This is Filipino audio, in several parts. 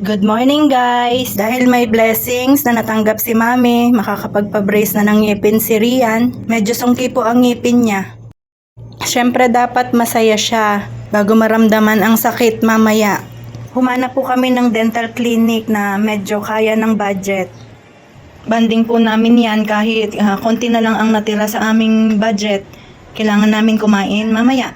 Good morning guys! Dahil may blessings na natanggap si Mami, makakapagpa-brace na ng ngipin si Rian, medyo sungki po ang ngipin niya. Siyempre dapat masaya siya bago maramdaman ang sakit mamaya. Humanap po kami ng dental clinic na medyo kaya ng budget. Banding po namin yan kahit konti na lang ang natira sa aming budget. Kailangan namin kumain mamaya.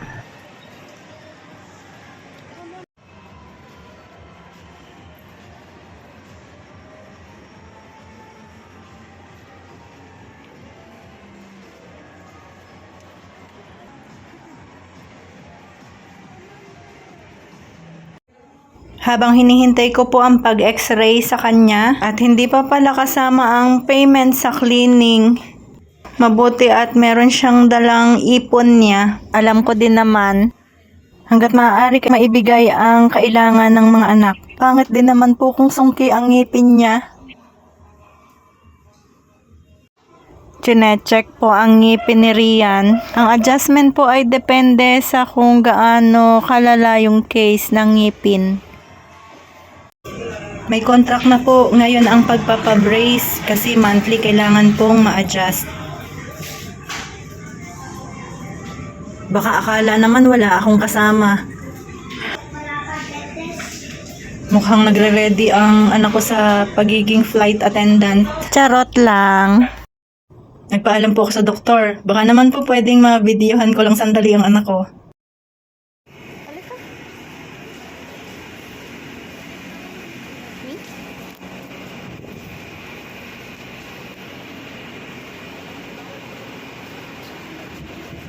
Habang hinihintay ko po ang pag-x-ray sa kanya at hindi pa pala kasama ang payment sa cleaning. Mabuti at meron siyang dalang ipon niya. Alam ko din naman, hanggat maaari maibigay ang kailangan ng mga anak. Pangit din naman po kung sungki ang ngipin niya. Chine-check po ang ngipin ni Rian. Ang adjustment po ay depende sa kung gaano kalala yung case ng ngipin. May contract na po ngayon ang pagpapabrace kasi monthly kailangan pong ma-adjust. Baka akala naman wala akong kasama. Mukhang nagre-ready ang anak ko sa pagiging flight attendant. Charot lang. Nagpaalam po ako sa doktor. Baka naman po pwedeng ma-videohan ko lang sandali ang anak ko.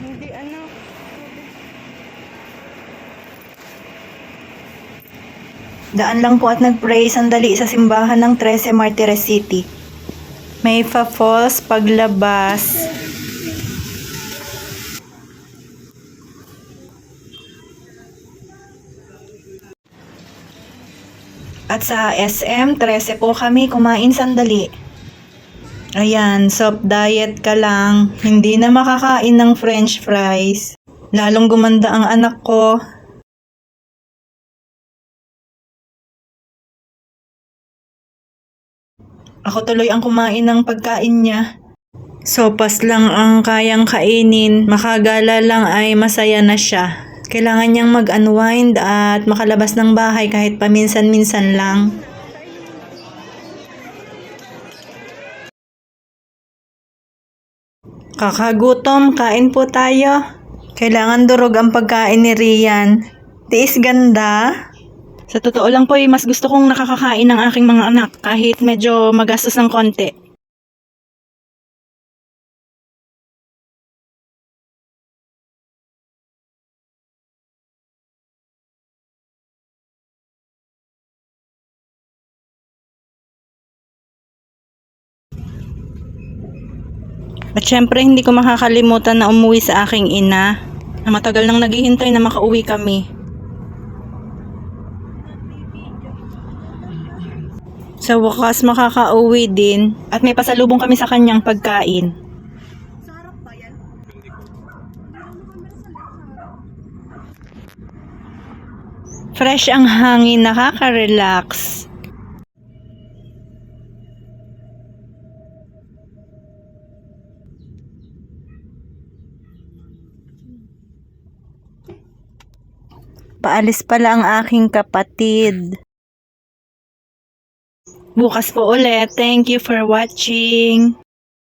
Hindi anak. Daan lang po at nag-pray sandali sa simbahan ng 13 Martires City. May falls paglabas. At sa SM 13 po kami kumain sandali. Ayan, soft diet ka lang. Hindi na makakain ng french fries. Lalong gumanda ang anak ko. Ako tuloy ang kumain ng pagkain niya. Sopas lang ang kayang kainin. Makagala lang ay masaya na siya. Kailangan niyang mag-unwind at makalabas ng bahay kahit paminsan-minsan lang. Kakagutom, kain po tayo. Kailangan durog ang pagkain ni Rian. Tiis ganda. Sa totoo lang po, mas gusto kong nakakakain ng aking mga anak kahit medyo magastos ng konti. At syempre hindi ko makakalimutan na umuwi sa aking ina. Matagal nang naghihintay na makauwi kami. Sa wakas makakauwi din at may pasalubong kami sa kanyang pagkain. Fresh ang hangin, nakaka-relax. Paalis pala ang aking kapatid. Bukas po ulit. Thank you for watching.